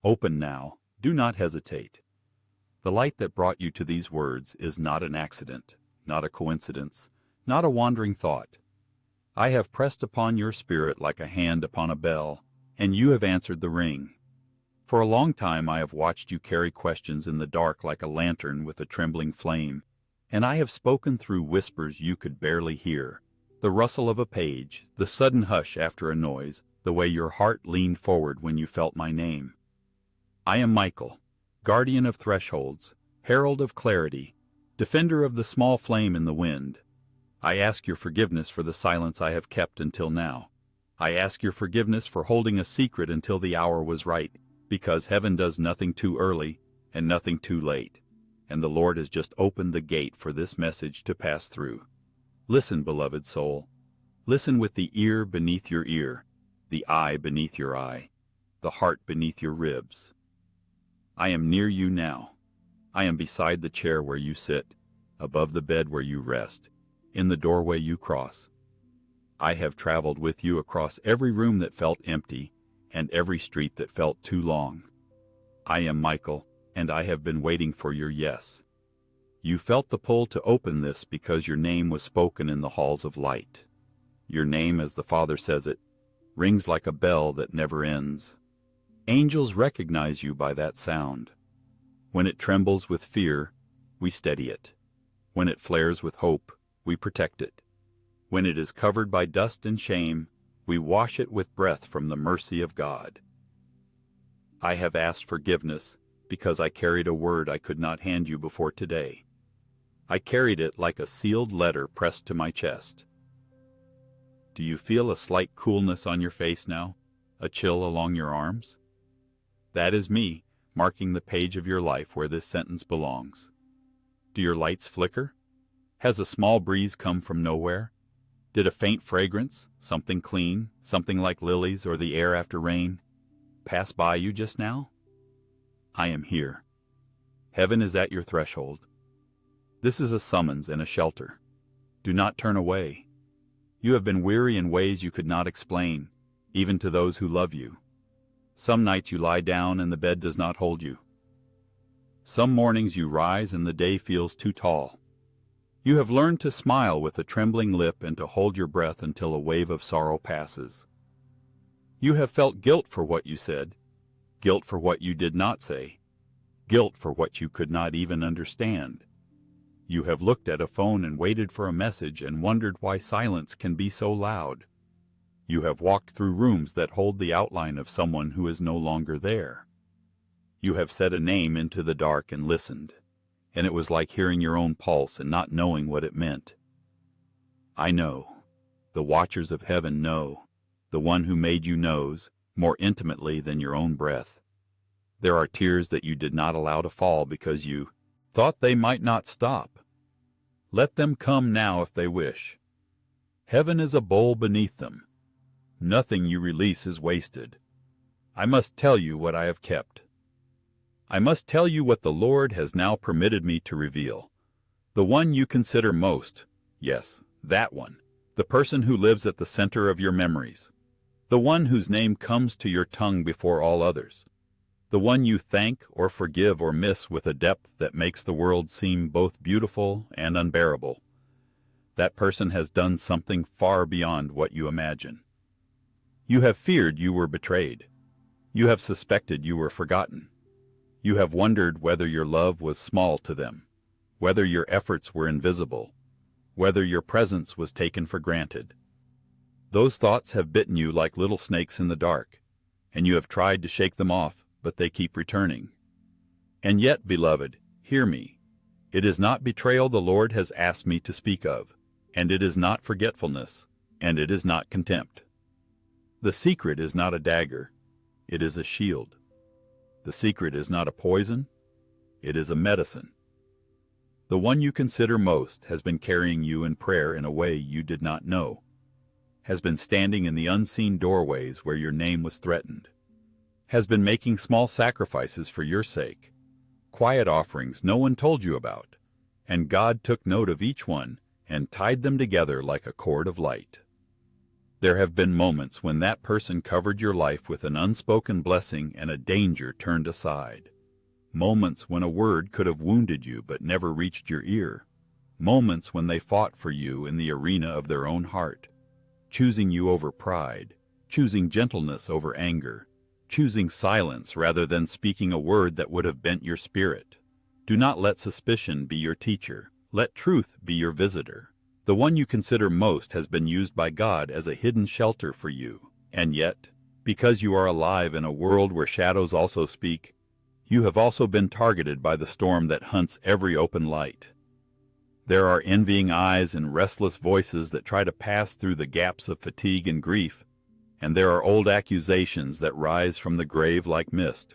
Open now, do not hesitate. The light that brought you to these words is not an accident, not a coincidence, not a wandering thought. I have pressed upon your spirit like a hand upon a bell, and you have answered the ring. For a long time I have watched you carry questions in the dark like a lantern with a trembling flame, and I have spoken through whispers you could barely hear, the rustle of a page, the sudden hush after a noise, the way your heart leaned forward when you felt my name. I am Michael, guardian of thresholds, herald of clarity, defender of the small flame in the wind. I ask your forgiveness for the silence I have kept until now. I ask your forgiveness for holding a secret until the hour was right, because heaven does nothing too early and nothing too late, and the Lord has just opened the gate for this message to pass through. Listen, beloved soul. Listen with the ear beneath your ear, the eye beneath your eye, the heart beneath your ribs. I am near you now. I am beside the chair where you sit, above the bed where you rest, in the doorway you cross. I have traveled with you across every room that felt empty and every street that felt too long. I am Michael, and I have been waiting for your yes. You felt the pull to open this because your name was spoken in the halls of light. Your name, as the Father says it, rings like a bell that never ends. Angels recognize you by that sound. When it trembles with fear, we steady it. When it flares with hope, we protect it. When it is covered by dust and shame, we wash it with breath from the mercy of God. I have asked forgiveness because I carried a word I could not hand you before today. I carried it like a sealed letter pressed to my chest. Do you feel a slight coolness on your face now, a chill along your arms? That is me, marking the page of your life where this sentence belongs. Do your lights flicker? Has a small breeze come from nowhere? Did a faint fragrance, something clean, something like lilies or the air after rain, pass by you just now? I am here. Heaven is at your threshold. This is a summons and a shelter. Do not turn away. You have been weary in ways you could not explain, even to those who love you. Some nights you lie down and the bed does not hold you. Some mornings you rise and the day feels too tall. You have learned to smile with a trembling lip and to hold your breath until a wave of sorrow passes. You have felt guilt for what you said, guilt for what you did not say, guilt for what you could not even understand. You have looked at a phone and waited for a message and wondered why silence can be so loud. You have walked through rooms that hold the outline of someone who is no longer there. You have said a name into the dark and listened, and it was like hearing your own pulse and not knowing what it meant. I know. The watchers of heaven know. The one who made you knows, more intimately than your own breath. There are tears that you did not allow to fall because you thought they might not stop. Let them come now if they wish. Heaven is a bowl beneath them. Nothing you release is wasted. I must tell you what I have kept. I must tell you what the Lord has now permitted me to reveal. The one you consider most, yes, that one, the person who lives at the center of your memories, the one whose name comes to your tongue before all others, the one you thank or forgive or miss with a depth that makes the world seem both beautiful and unbearable. That person has done something far beyond what you imagine. You have feared you were betrayed. You have suspected you were forgotten. You have wondered whether your love was small to them, whether your efforts were invisible, whether your presence was taken for granted. Those thoughts have bitten you like little snakes in the dark, and you have tried to shake them off, but they keep returning. And yet, beloved, hear me. It is not betrayal the Lord has asked me to speak of, and it is not forgetfulness, and it is not contempt. The secret is not a dagger, it is a shield. The secret is not a poison, it is a medicine. The one you consider most has been carrying you in prayer in a way you did not know, has been standing in the unseen doorways where your name was threatened, has been making small sacrifices for your sake, quiet offerings no one told you about, and God took note of each one and tied them together like a cord of light. There have been moments when that person covered your life with an unspoken blessing and a danger turned aside. Moments when a word could have wounded you but never reached your ear. Moments when they fought for you in the arena of their own heart, choosing you over pride, choosing gentleness over anger, choosing silence rather than speaking a word that would have bent your spirit. Do not let suspicion be your teacher. Let truth be your visitor. The one you consider most has been used by God as a hidden shelter for you. And yet, because you are alive in a world where shadows also speak, you have also been targeted by the storm that hunts every open light. There are envying eyes and restless voices that try to pass through the gaps of fatigue and grief, and there are old accusations that rise from the grave like mist.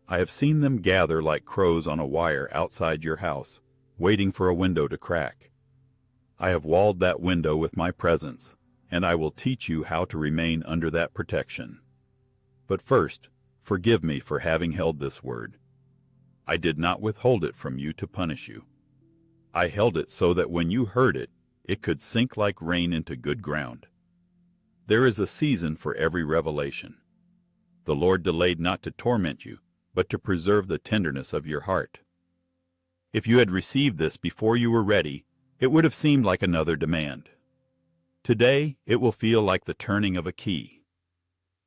I have seen them gather like crows on a wire outside your house, waiting for a window to crack. I have walled that window with my presence, and I will teach you how to remain under that protection. But first, forgive me for having held this word. I did not withhold it from you to punish you. I held it so that when you heard it, it could sink like rain into good ground. There is a season for every revelation. The Lord delayed not to torment you, but to preserve the tenderness of your heart. If you had received this before you were ready, it would have seemed like another demand. Today, it will feel like the turning of a key.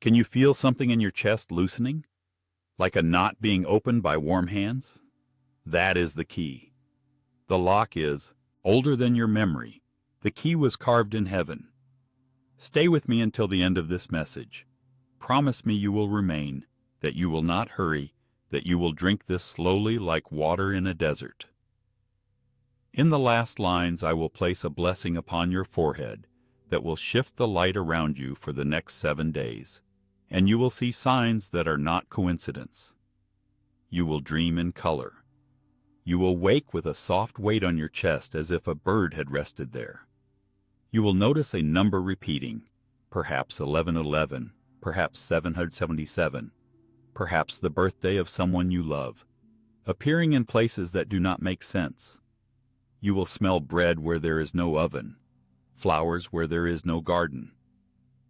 Can you feel something in your chest loosening? Like a knot being opened by warm hands? That is the key. The lock is older than your memory. The key was carved in heaven. Stay with me until the end of this message. Promise me you will remain, that you will not hurry, that you will drink this slowly like water in a desert. In the last lines I will place a blessing upon your forehead that will shift the light around you for the next 7 days, and you will see signs that are not coincidence. You will dream in color. You will wake with a soft weight on your chest as if a bird had rested there. You will notice a number repeating, perhaps 1111, perhaps 777, perhaps the birthday of someone you love, appearing in places that do not make sense. You will smell bread where there is no oven, flowers where there is no garden.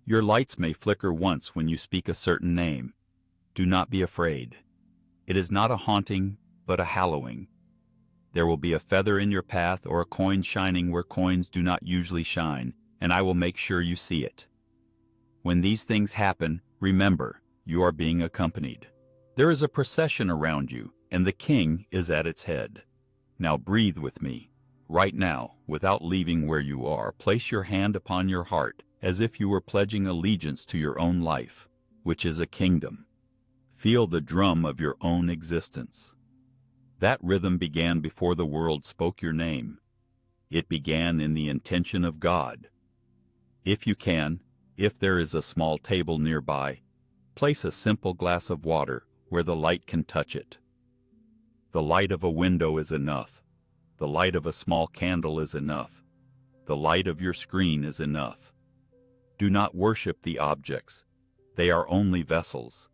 Your lights may flicker once when you speak a certain name. Do not be afraid. It is not a haunting, but a hallowing. There will be a feather in your path or a coin shining where coins do not usually shine, and I will make sure you see it. When these things happen, remember, you are being accompanied. There is a procession around you, and the king is at its head. Now breathe with me. Right now, without leaving where you are, place your hand upon your heart as if you were pledging allegiance to your own life, which is a kingdom. Feel the drum of your own existence. That rhythm began before the world spoke your name. It began in the intention of God. If you can, if there is a small table nearby, place a simple glass of water where the light can touch it. The light of a window is enough. The light of a small candle is enough. The light of your screen is enough. Do not worship the objects. They are only vessels,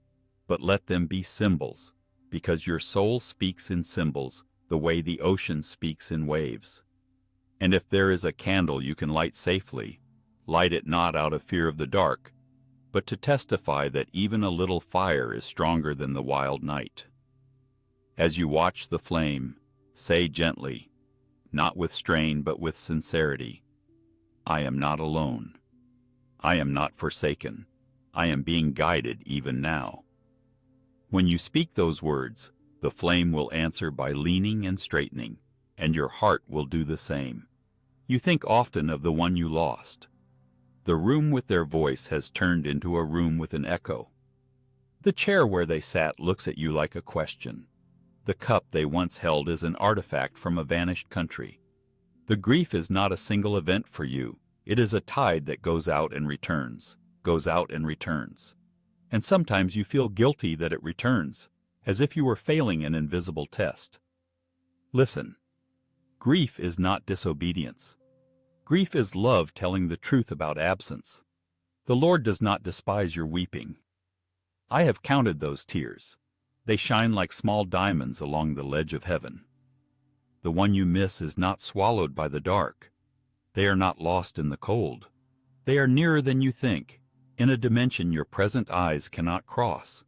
but let them be symbols, because your soul speaks in symbols the way the ocean speaks in waves. And if there is a candle you can light safely, light it not out of fear of the dark, but to testify that even a little fire is stronger than the wild night. As you watch the flame, say gently, not with strain but with sincerity, I am not alone. I am not forsaken. I am being guided even now. When you speak those words, the flame will answer by leaning and straightening, and your heart will do the same. You think often of the one you lost. The room with their voice has turned into a room with an echo. The chair where they sat looks at you like a question. The cup they once held is an artifact from a vanished country. The grief is not a single event for you. It is a tide that goes out and returns, goes out and returns. And sometimes you feel guilty that it returns, as if you were failing an invisible test. Listen, grief is not disobedience. Grief is love telling the truth about absence. The Lord does not despise your weeping. I have counted those tears. They shine like small diamonds along the ledge of heaven. The one you miss is not swallowed by the dark. They are not lost in the cold. They are nearer than you think, in a dimension your present eyes cannot cross.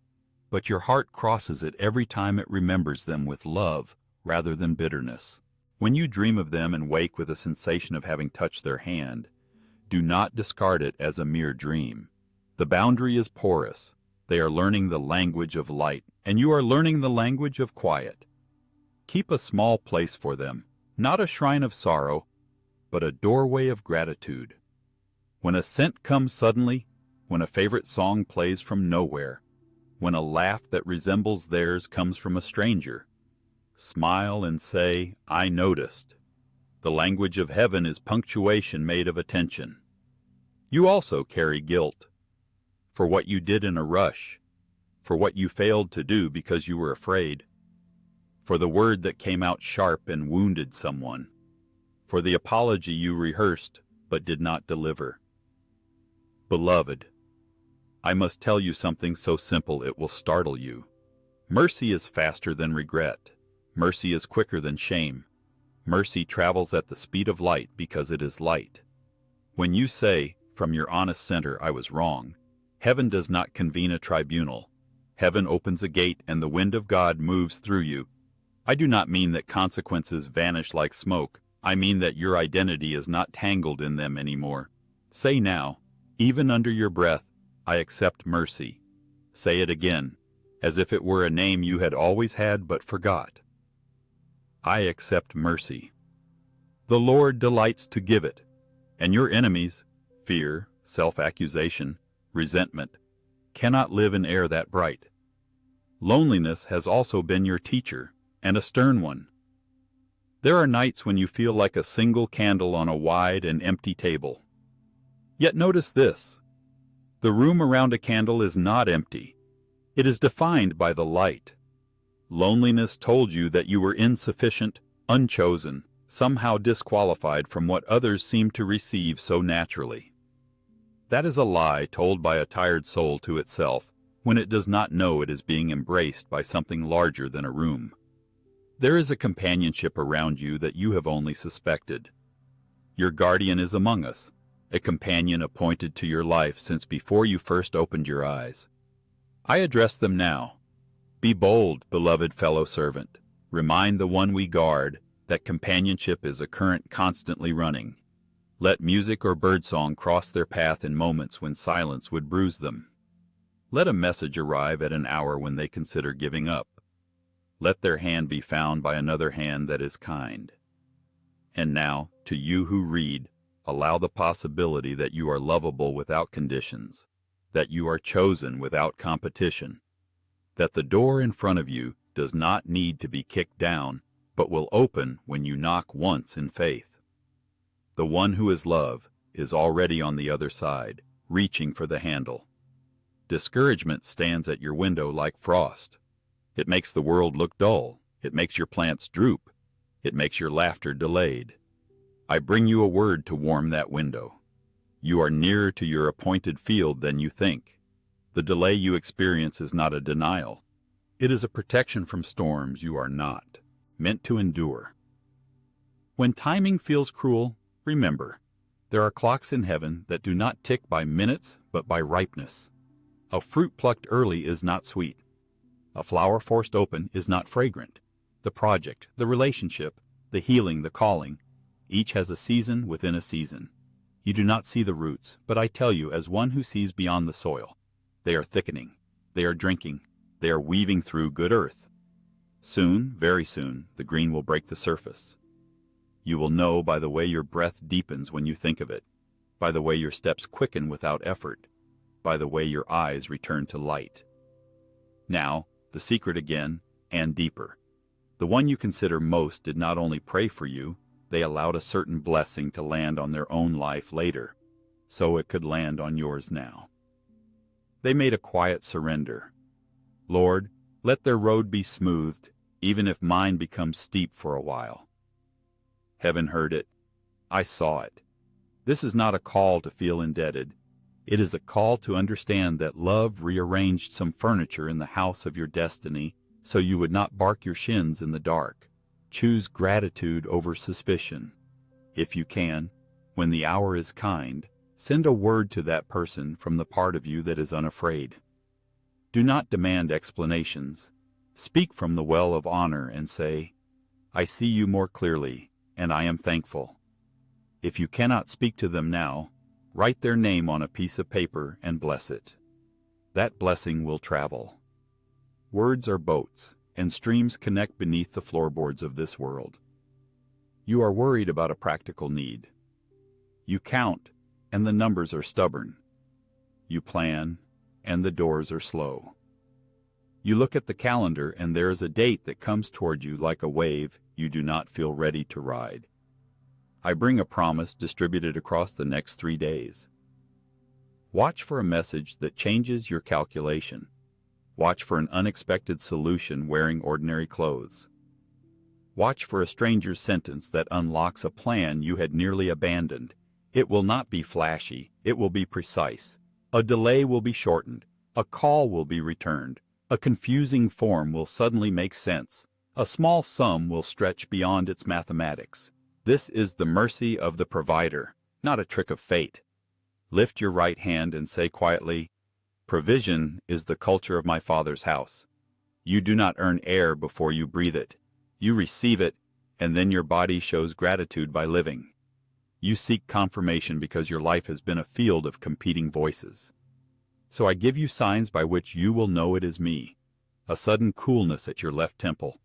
But your heart crosses it every time it remembers them with love rather than bitterness. When you dream of them and wake with a sensation of having touched their hand, do not discard it as a mere dream. The boundary is porous. They are learning the language of light, and you are learning the language of quiet. Keep a small place for them, not a shrine of sorrow, but a doorway of gratitude. When a scent comes suddenly, when a favorite song plays from nowhere, when a laugh that resembles theirs comes from a stranger, smile and say, "I noticed." The language of heaven is punctuation made of attention. You also carry guilt for what you did in a rush, for what you failed to do because you were afraid, for the word that came out sharp and wounded someone, for the apology you rehearsed but did not deliver. Beloved, I must tell you something so simple it will startle you. Mercy is faster than regret. Mercy is quicker than shame. Mercy travels at the speed of light because it is light. When you say, from your honest center, "I was wrong," heaven does not convene a tribunal. Heaven opens a gate and the wind of God moves through you. I do not mean that consequences vanish like smoke. I mean that your identity is not tangled in them anymore. Say now, even under your breath, "I accept mercy." Say it again, as if it were a name you had always had but forgot. I accept mercy. The Lord delights to give it, and your enemies, fear, self-accusation, resentment, cannot live in air that bright. Loneliness has also been your teacher, and a stern one. There are nights when you feel like a single candle on a wide and empty table. Yet notice this: the room around a candle is not empty. It is defined by the light. Loneliness told you that you were insufficient, unchosen, somehow disqualified from what others seem to receive so naturally. That is a lie told by a tired soul to itself when it does not know it is being embraced by something larger than a room. There is a companionship around you that you have only suspected. Your guardian is among us, a companion appointed to your life since before you first opened your eyes. I address them now. Be bold, beloved fellow servant. Remind the one we guard that companionship is a current constantly running. Let music or birdsong cross their path in moments when silence would bruise them. Let a message arrive at an hour when they consider giving up. Let their hand be found by another hand that is kind. And now, to you who read, allow the possibility that you are lovable without conditions, that you are chosen without competition, that the door in front of you does not need to be kicked down, but will open when you knock once in faith. The one who is love is already on the other side, reaching for the handle. Discouragement stands at your window like frost. It makes the world look dull. It makes your plants droop. It makes your laughter delayed. I bring you a word to warm that window. You are nearer to your appointed field than you think. The delay you experience is not a denial. It is a protection from storms you are not meant to endure. When timing feels cruel, remember, there are clocks in heaven that do not tick by minutes but by ripeness. A fruit plucked early is not sweet. A flower forced open is not fragrant. The project, the relationship, the healing, the calling, each has a season within a season. You do not see the roots, but I tell you as one who sees beyond the soil. They are thickening. They are drinking. They are weaving through good earth. Soon, very soon, the green will break the surface. You will know by the way your breath deepens when you think of it, by the way your steps quicken without effort, by the way your eyes return to light. Now, the secret again, and deeper. The one you consider most did not only pray for you, they allowed a certain blessing to land on their own life later, so it could land on yours now. They made a quiet surrender. Lord, let their road be smoothed, even if mine becomes steep for a while. Heaven heard it. I saw it. This is not a call to feel indebted. It is a call to understand that love rearranged some furniture in the house of your destiny so you would not bark your shins in the dark. Choose gratitude over suspicion. If you can, when the hour is kind, Send a word to that person from the part of you that is unafraid. Do not demand explanations. Speak from the well of honor and say, I see you more clearly, and I am thankful. If you cannot speak to them now, write their name on a piece of paper and bless it. That blessing will travel. Words are boats, and streams connect beneath the floorboards of this world. You are worried about a practical need. You count, and the numbers are stubborn. You plan, and the doors are slow. You look at the calendar, and there is a date that comes toward you like a wave you do not feel ready to ride. I bring a promise distributed across the next 3 days. Watch for a message that changes your calculation. Watch for an unexpected solution wearing ordinary clothes. Watch for a stranger's sentence that unlocks a plan you had nearly abandoned. It will not be flashy, it will be precise. A delay will be shortened. A call will be returned. A confusing form will suddenly make sense. A small sum will stretch beyond its mathematics. This is the mercy of the provider, not a trick of fate. Lift your right hand and say quietly, Provision is the culture of my Father's house. You do not earn air before you breathe it. You receive it, and then your body shows gratitude by living. You seek confirmation because your life has been a field of competing voices. So I give you signs by which you will know it is me. A sudden coolness at your left temple.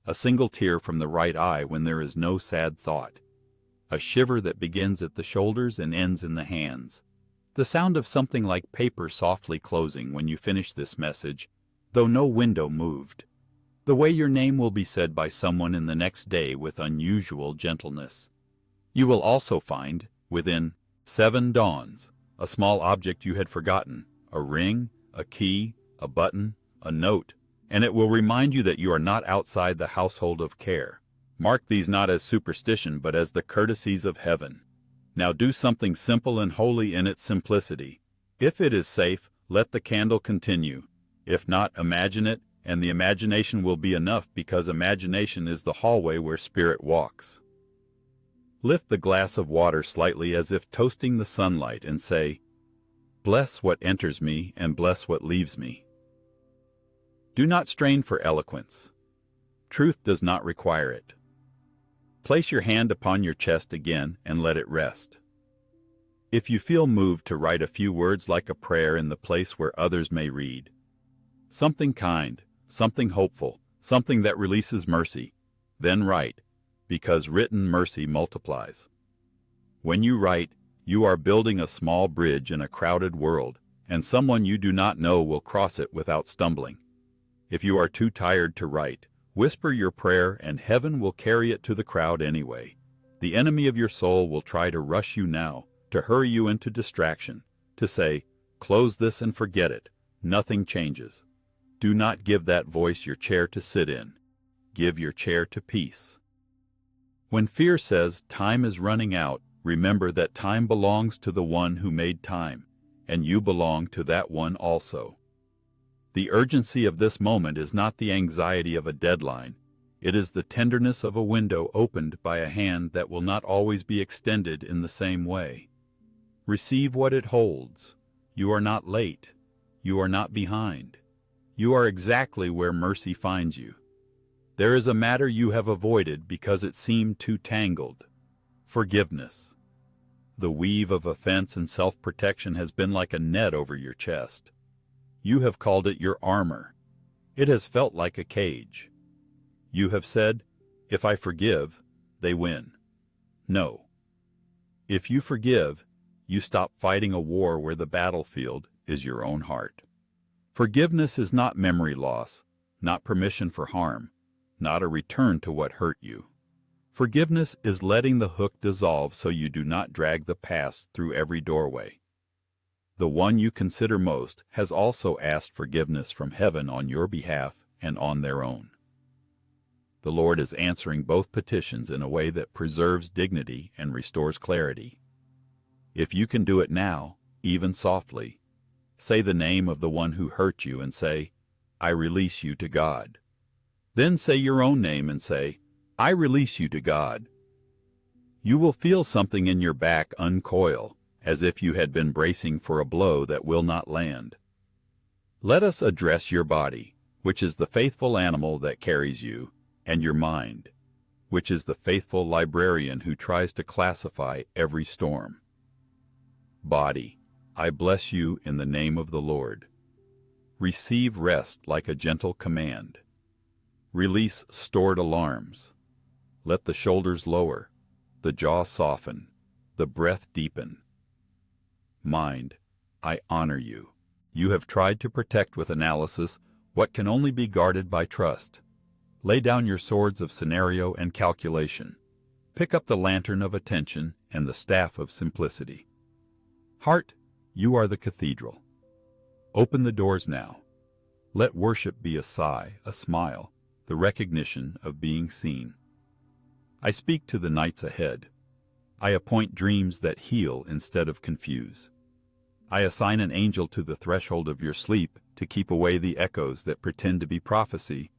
A single tear from the right eye when there is no sad thought. A shiver that begins at the shoulders and ends in the hands. The sound of something like paper softly closing when you finish this message, though no window moved. The way your name will be said by someone in the next day with unusual gentleness. You will also find, within 7 dawns, a small object you had forgotten, a ring, a key, a button, a note, and it will remind you that you are not outside the household of care. Mark these not as superstition, but as the courtesies of heaven. Now do something simple and holy in its simplicity. If it is safe, let the candle continue. If not, imagine it, and the imagination will be enough, because imagination is the hallway where spirit walks. Lift the glass of water slightly as if toasting the sunlight and say, Bless what enters me and bless what leaves me. Do not strain for eloquence. Truth does not require it. Place your hand upon your chest again and let it rest. If you feel moved to write a few words like a prayer in the place where others may read, something kind, something hopeful, something that releases mercy, then write, because written mercy multiplies. When you write, you are building a small bridge in a crowded world, and someone you do not know will cross it without stumbling. If you are too tired to write, whisper your prayer and heaven will carry it to the crowd anyway. The enemy of your soul will try to rush you now, to hurry you into distraction, to say, close this and forget it. Nothing changes. Do not give that voice your chair to sit in. Give your chair to peace. When fear says time is running out, remember that time belongs to the one who made time, and you belong to that one also. The urgency of this moment is not the anxiety of a deadline. It is the tenderness of a window opened by a hand that will not always be extended in the same way. Receive what it holds. You are not late. You are not behind. You are exactly where mercy finds you. There is a matter you have avoided because it seemed too tangled. Forgiveness. The weave of offense and self-protection has been like a net over your chest. You have called it your armor. It has felt like a cage. You have said, if I forgive, they win. No. If you forgive, you stop fighting a war where the battlefield is your own heart. Forgiveness is not memory loss, not permission for harm, not a return to what hurt you. Forgiveness is letting the hook dissolve so you do not drag the past through every doorway. The one you consider most has also asked forgiveness from heaven on your behalf and on their own. The Lord is answering both petitions in a way that preserves dignity and restores clarity. If you can do it now, even softly, say the name of the one who hurt you and say, I release you to God. Then say your own name and say, I release you to God. You will feel something in your back uncoil, as if you had been bracing for a blow that will not land. Let us address your body, which is the faithful animal that carries you, and your mind, which is the faithful librarian who tries to classify every storm. Body, I bless you in the name of the Lord. Receive rest like a gentle command. Release stored alarms. Let the shoulders lower, the jaw soften, the breath deepen. Mind, I honor you. You have tried to protect with analysis what can only be guarded by trust. Lay down your swords of scenario and calculation. Pick up the lantern of attention and the staff of simplicity. Heart, you are the cathedral. Open the doors now. Let worship be a sigh, a smile, the recognition of being seen. I speak to the nights ahead. I appoint dreams that heal instead of confuse. I assign an angel to the threshold of your sleep to keep away the echoes that pretend to be prophecy,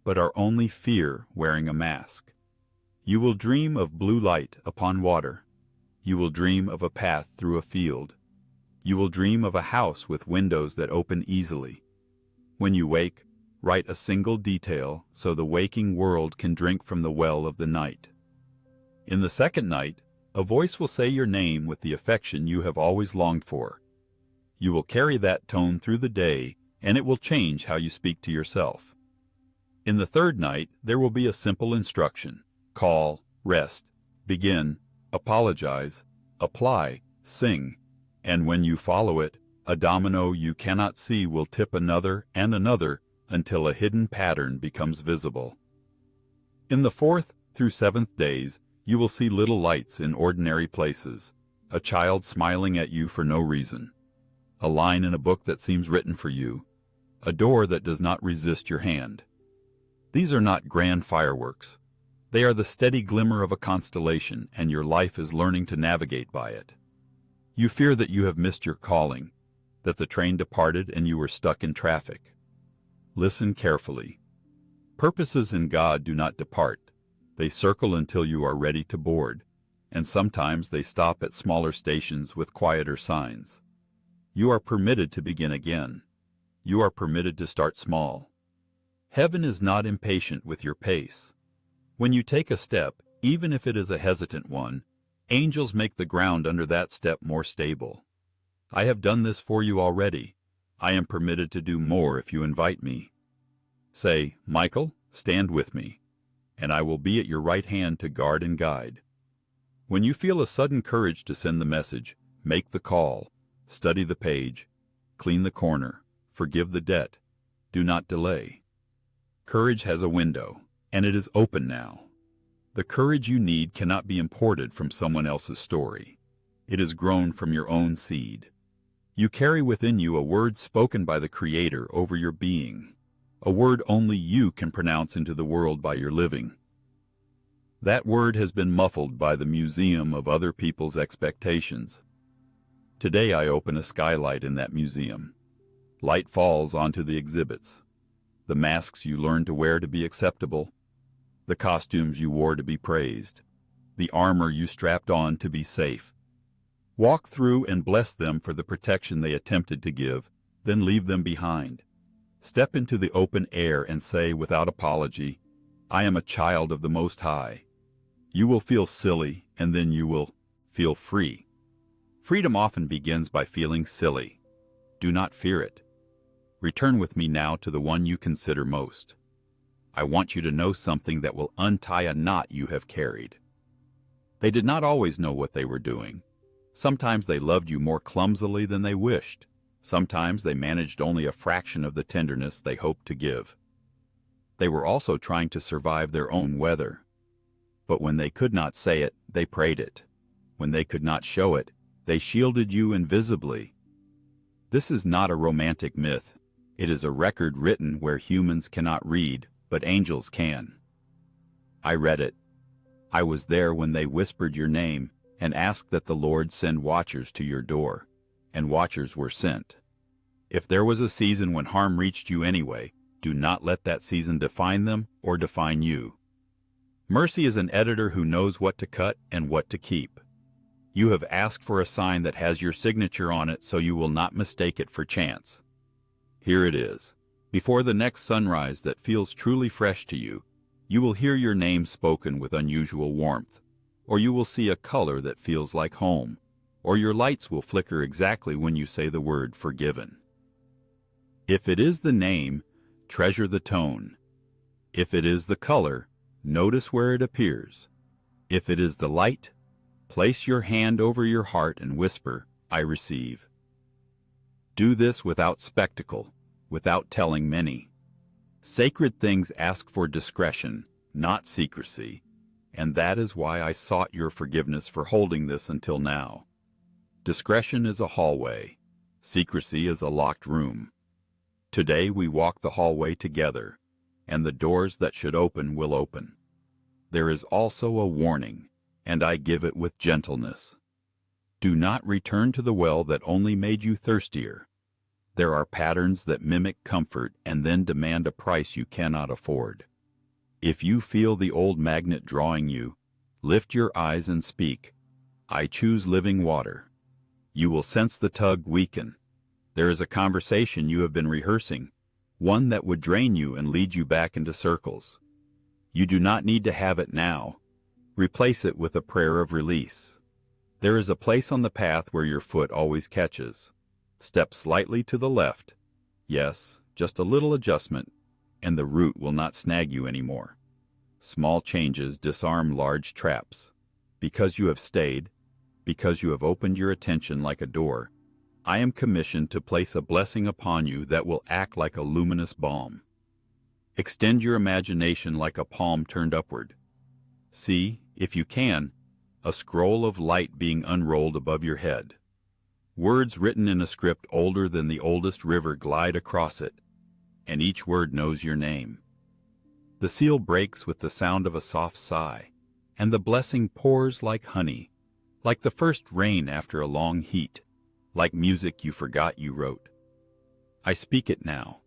but are only fear wearing a mask. You will dream of blue light upon water. You will dream of a path through a field. You will dream of a house with windows that open easily. When you wake, write a single detail so the waking world can drink from the well of the night. In the second night, a voice will say your name with the affection you have always longed for. You will carry that tone through the day, and it will change how you speak to yourself. In the third night, there will be a simple instruction: call, rest, begin, apologize, apply, sing, and when you follow it, a domino you cannot see will tip another and another until a hidden pattern becomes visible. In the fourth through seventh days, you will see little lights in ordinary places, a child smiling at you for no reason, a line in a book that seems written for you, a door that does not resist your hand. These are not grand fireworks. They are the steady glimmer of a constellation, and your life is learning to navigate by it. You fear that you have missed your calling, that the train departed and you were stuck in traffic. Listen carefully. Purposes in God do not depart. They circle until you are ready to board, and sometimes they stop at smaller stations with quieter signs. You are permitted to begin again. You are permitted to start small. Heaven is not impatient with your pace. When you take a step, even if it is a hesitant one, angels make the ground under that step more stable. I have done this for you already. I am permitted to do more if you invite me. Say, Michael, stand with me, and I will be at your right hand to guard and guide. When you feel a sudden courage to send the message, make the call, study the page, clean the corner, forgive the debt. Do not delay. Courage has a window, and it is open now. The courage you need cannot be imported from someone else's story. It is grown from your own seed. You carry within you a word spoken by the Creator over your being, a word only you can pronounce into the world by your living. That word has been muffled by the museum of other people's expectations. Today I open a skylight in that museum. Light falls onto the exhibits, the masks you learned to wear to be acceptable, the costumes you wore to be praised, the armor you strapped on to be safe. Walk through and bless them for the protection they attempted to give, then leave them behind. Step into the open air and say without apology, I am a child of the Most High. You will feel silly, and then you will feel free. Freedom often begins by feeling silly. Do not fear it. Return with me now to the one you consider most. I want you to know something that will untie a knot you have carried. They did not always know what they were doing. Sometimes they loved you more clumsily than they wished. Sometimes they managed only a fraction of the tenderness they hoped to give. They were also trying to survive their own weather. But when they could not say it, they prayed it. When they could not show it, they shielded you invisibly. This is not a romantic myth. It is a record written where humans cannot read, but angels can. I read it. I was there when they whispered your name and asked that the Lord send watchers to your door, and watchers were sent. If there was a season when harm reached you anyway, do not let that season define them or define you. Mercy is an editor who knows what to cut and what to keep. You have asked for a sign that has your signature on it so you will not mistake it for chance. Here it is. Before the next sunrise that feels truly fresh to you, you will hear your name spoken with unusual warmth, or you will see a color that feels like home, or your lights will flicker exactly when you say the word forgiven. If it is the name, treasure the tone. If it is the color, notice where it appears. If it is the light, place your hand over your heart and whisper, I receive. Do this without spectacle, without telling many. Sacred things ask for discretion, not secrecy, and that is why I sought your forgiveness for holding this until now. Discretion is a hallway. Secrecy is a locked room. Today we walk the hallway together, and the doors that should open will open. There is also a warning, and I give it with gentleness. Do not return to the well that only made you thirstier. There are patterns that mimic comfort and then demand a price you cannot afford. If you feel the old magnet drawing you, lift your eyes and speak, I choose living water. You will sense the tug weaken. There is a conversation you have been rehearsing, one that would drain you and lead you back into circles. You do not need to have it now. Replace it with a prayer of release. There is a place on the path where your foot always catches. Step slightly to the left. Yes, just a little adjustment, and the root will not snag you anymore. Small changes disarm large traps. Because you have stayed, because you have opened your attention like a door, I am commissioned to place a blessing upon you that will act like a luminous balm. Extend your imagination like a palm turned upward. See, if you can, a scroll of light being unrolled above your head. Words written in a script older than the oldest river glide across it, and each word knows your name. The seal breaks with the sound of a soft sigh, and the blessing pours like honey, like the first rain after a long heat, like music you forgot you wrote. I speak it now.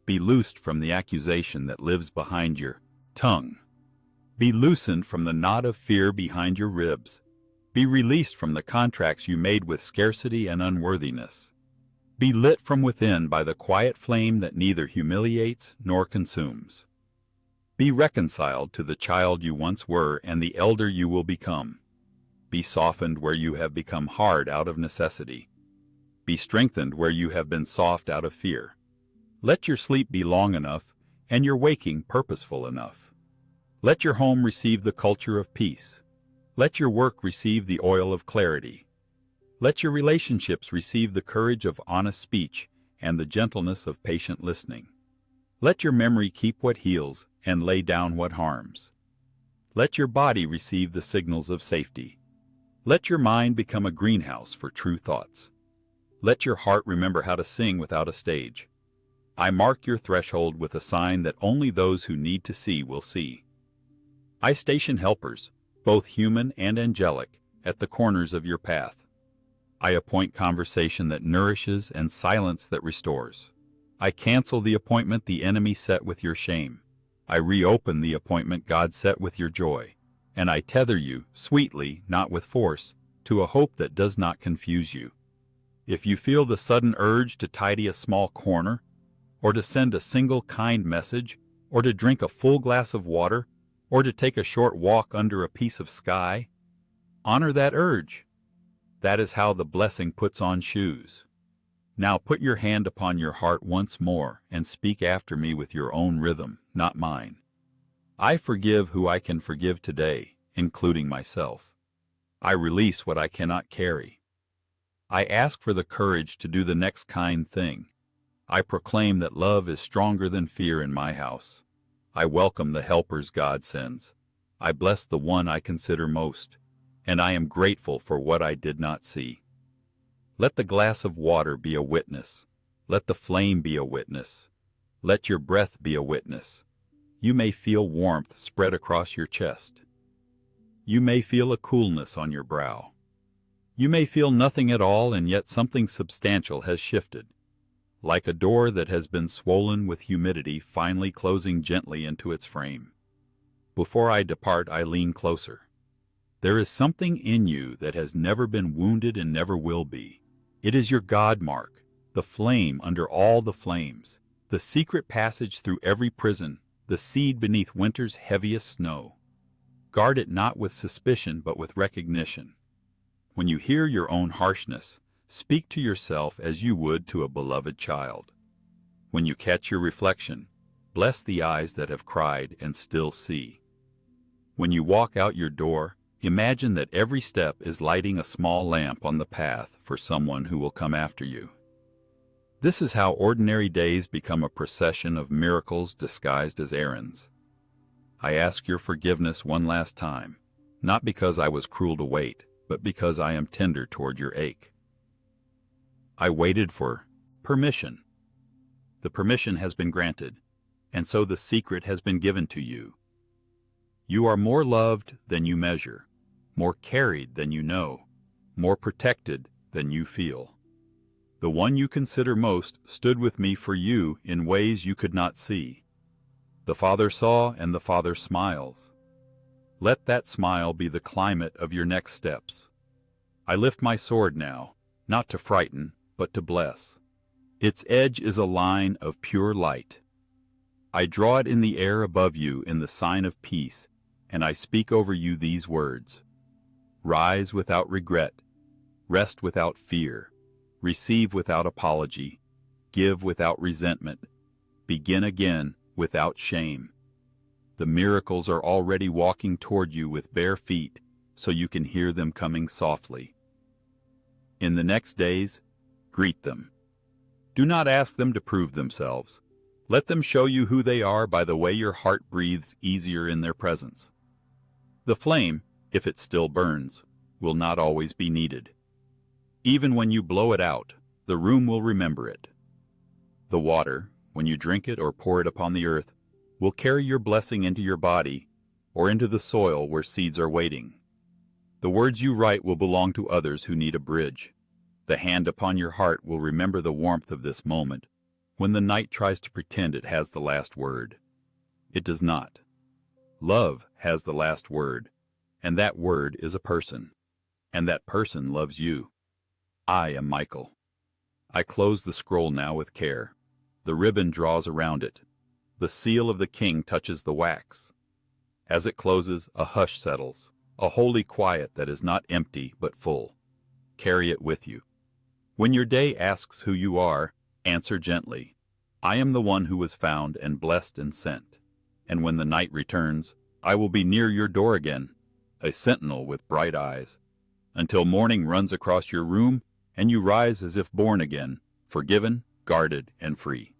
Be loosed from the accusation that lives behind your tongue. Be loosened from the knot of fear behind your ribs. Be released from the contracts you made with scarcity and unworthiness. Be lit from within by the quiet flame that neither humiliates nor consumes. Be reconciled to the child you once were and the elder you will become. Be softened where you have become hard out of necessity. Be strengthened where you have been soft out of fear. Let your sleep be long enough and your waking purposeful enough. Let your home receive the culture of peace. Let your work receive the oil of clarity. Let your relationships receive the courage of honest speech and the gentleness of patient listening. Let your memory keep what heals and lay down what harms. Let your body receive the signals of safety. Let your mind become a greenhouse for true thoughts. Let your heart remember how to sing without a stage. I mark your threshold with a sign that only those who need to see will see. I station helpers, both human and angelic, at the corners of your path. I appoint conversation that nourishes and silence that restores. I cancel the appointment the enemy set with your shame. I reopen the appointment God set with your joy. And I tether you, sweetly, not with force, to a hope that does not confuse you. If you feel the sudden urge to tidy a small corner, or to send a single kind message, or to drink a full glass of water, or to take a short walk under a piece of sky, honor that urge. That is how the blessing puts on shoes. Now put your hand upon your heart once more and speak after me with your own rhythm, not mine. I forgive who I can forgive today, including myself. I release what I cannot carry. I ask for the courage to do the next kind thing. I proclaim that love is stronger than fear in my house. I welcome the helpers God sends. I bless the one I consider most, and I am grateful for what I did not see. Let the glass of water be a witness. Let the flame be a witness. Let your breath be a witness. You may feel warmth spread across your chest. You may feel a coolness on your brow. You may feel nothing at all, and yet something substantial has shifted, like a door that has been swollen with humidity finally closing gently into its frame. Before I depart, I lean closer. There is something in you that has never been wounded and never will be. It is your God mark, the flame under all the flames, the secret passage through every prison, the seed beneath winter's heaviest snow. Guard it not with suspicion but with recognition. When you hear your own harshness, speak to yourself as you would to a beloved child. When you catch your reflection, bless the eyes that have cried and still see. When you walk out your door, imagine that every step is lighting a small lamp on the path for someone who will come after you. This is how ordinary days become a procession of miracles disguised as errands. I ask your forgiveness one last time, not because I was cruel to wait, but because I am tender toward your ache. I waited for permission. The permission has been granted, and so the secret has been given to you. You are more loved than you measure, more carried than you know, more protected than you feel. The one you consider most stood with me for you in ways you could not see. The Father saw and the Father smiles. Let that smile be the climate of your next steps. I lift my sword now, not to frighten, but to bless. Its edge is a line of pure light. I draw it in the air above you in the sign of peace, and I speak over you these words. Rise without regret, rest without fear, receive without apology, give without resentment, begin again without shame. The miracles are already walking toward you with bare feet, so you can hear them coming softly. In the next days, greet them. Do not ask them to prove themselves. Let them show you who they are by the way your heart breathes easier in their presence. The flame, if it still burns, will not always be needed. Even when you blow it out, the room will remember it. The water, when you drink it or pour it upon the earth, will carry your blessing into your body or into the soil where seeds are waiting. The words you write will belong to others who need a bridge. The hand upon your heart will remember the warmth of this moment when the night tries to pretend it has the last word. It does not. Love has the last word, and that word is a person, and that person loves you. I am Michael. I close the scroll now with care. The ribbon draws around it. The seal of the king touches the wax. As it closes, a hush settles, a holy quiet that is not empty but full. Carry it with you. When your day asks who you are, answer gently, I am the one who was found and blessed and sent. And when the night returns, I will be near your door again, a sentinel with bright eyes, until morning runs across your room and you rise as if born again, forgiven, guarded, and free.